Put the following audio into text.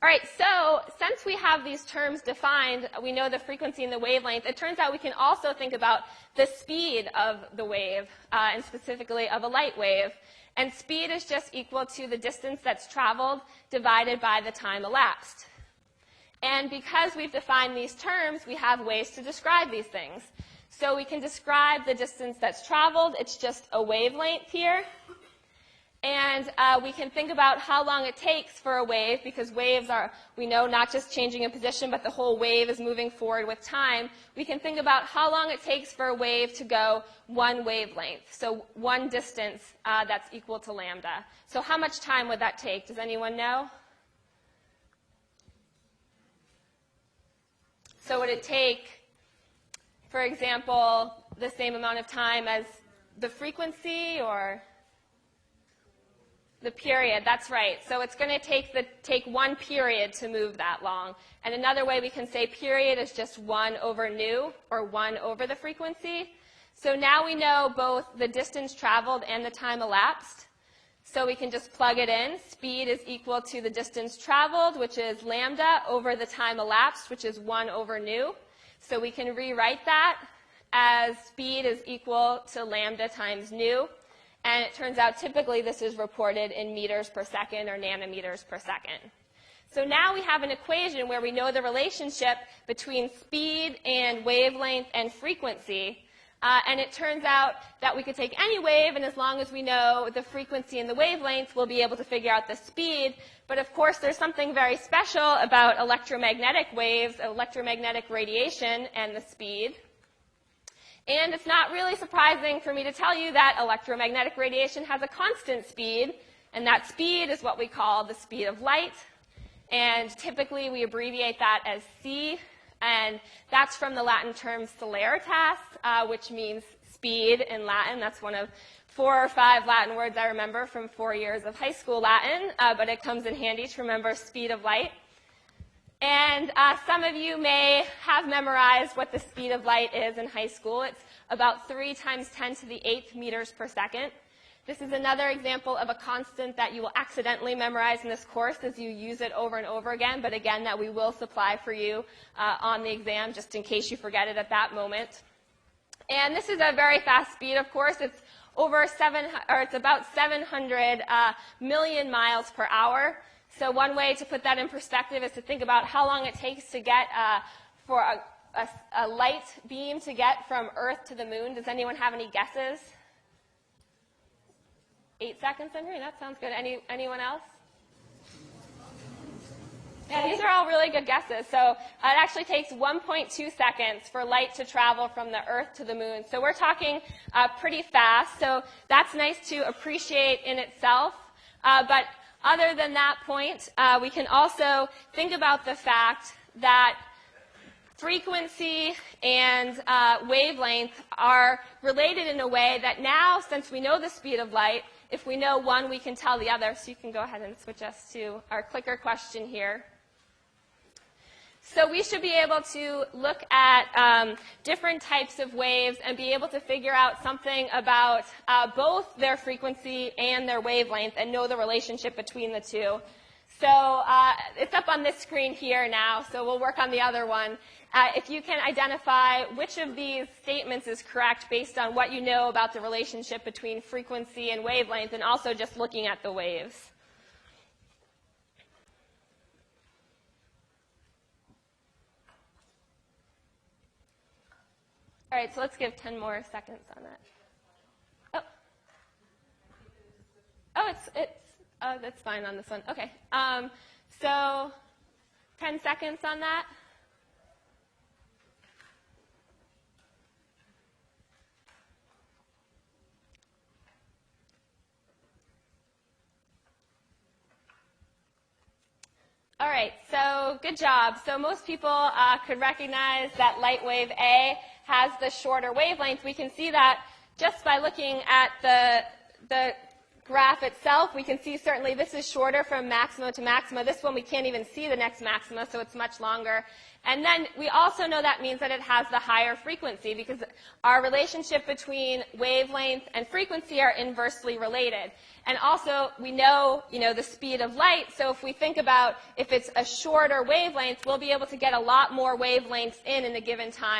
All right, so since we have these terms defined, we know the frequency and the wavelength, it turns out we can also think about the speed of the wave, and specifically of a light wave. And speed is just equal to the distance that's traveled divided by the time elapsed. And because we've defined these terms, we have ways to describe these things. So we can describe the distance that's traveled. It's just a wavelength here. And we can think about how long it takes for a wave, because waves are, we know, not just changing in position, but the whole wave is moving forward with time. We can think about how long it takes for a wave to go one wavelength, so one distance that's equal to lambda. So how much time would that take? Does anyone know? So would it take, for example, the same amount of time as the frequency, or? The period, that's right. So it's going to take one period to move that long. And another way we can say period is just 1 over nu, or 1 over the frequency. So now we know both the distance traveled and the time elapsed. So we can just plug it in. Speed is equal to the distance traveled, which is lambda, over the time elapsed, which is 1 over nu. So we can rewrite that as speed is equal to lambda times nu. And it turns out typically this is reported in meters per second or nanometers per second. So now we have an equation where we know the relationship between speed and wavelength and frequency. And it turns out that we could take any wave, and as long as we know the frequency and the wavelength, we'll be able to figure out the speed. But of course, there's something very special about electromagnetic waves, electromagnetic radiation, and the speed. And it's not really surprising for me to tell you that electromagnetic radiation has a constant speed, and that speed is what we call the speed of light. And typically we abbreviate that as c, and that's from the Latin term celeritas, which means speed in Latin. That's one of 4 or 5 Latin words I remember from 4 years of high school Latin, but it comes in handy to remember speed of light. And some of you may have memorized what the speed of light is in high school. It's about 3 times 10 to the 8th meters per second. This is another example of a constant that you will accidentally memorize in this course as you use it over and over again, but again, that we will supply for you on the exam just in case you forget it at that moment. And this is a very fast speed, of course. It's it's about 700 million miles per hour. So one way to put that in perspective is to think about how long it takes to get for a light beam to get from Earth to the moon. Does anyone have any guesses? 8 seconds, Henry? That sounds good. Anyone else? Yeah, these are all really good guesses. So it actually takes 1.2 seconds for light to travel from the Earth to the moon. So we're talking pretty fast. So that's nice to appreciate in itself. But other than that point, we can also think about the fact that frequency and wavelength are related in a way that now, since we know the speed of light, if we know one, we can tell the other. So you can go ahead and switch us to our clicker question here. So we should be able to look at different types of waves and be able to figure out something about both their frequency and their wavelength and know the relationship between the two. So it's up on this screen here now, so we'll work on the other one. If you can identify which of these statements is correct based on what you know about the relationship between frequency and wavelength, and also just looking at the waves. All right, so let's give 10 more seconds on that. That's fine on this one. Okay, so 10 seconds on that. All right, so good job. So most people could recognize that light wave A has the shorter wavelength. We can see that just by looking at the graph itself, we can see certainly this is shorter from maxima to maxima. This one we can't even see the next maxima, so it's much longer. And then we also know that means that it has the higher frequency because our relationship between wavelength and frequency are inversely related. And also we know, the speed of light, so if we think about if it's a shorter wavelength, we'll be able to get a lot more wavelengths in a given time.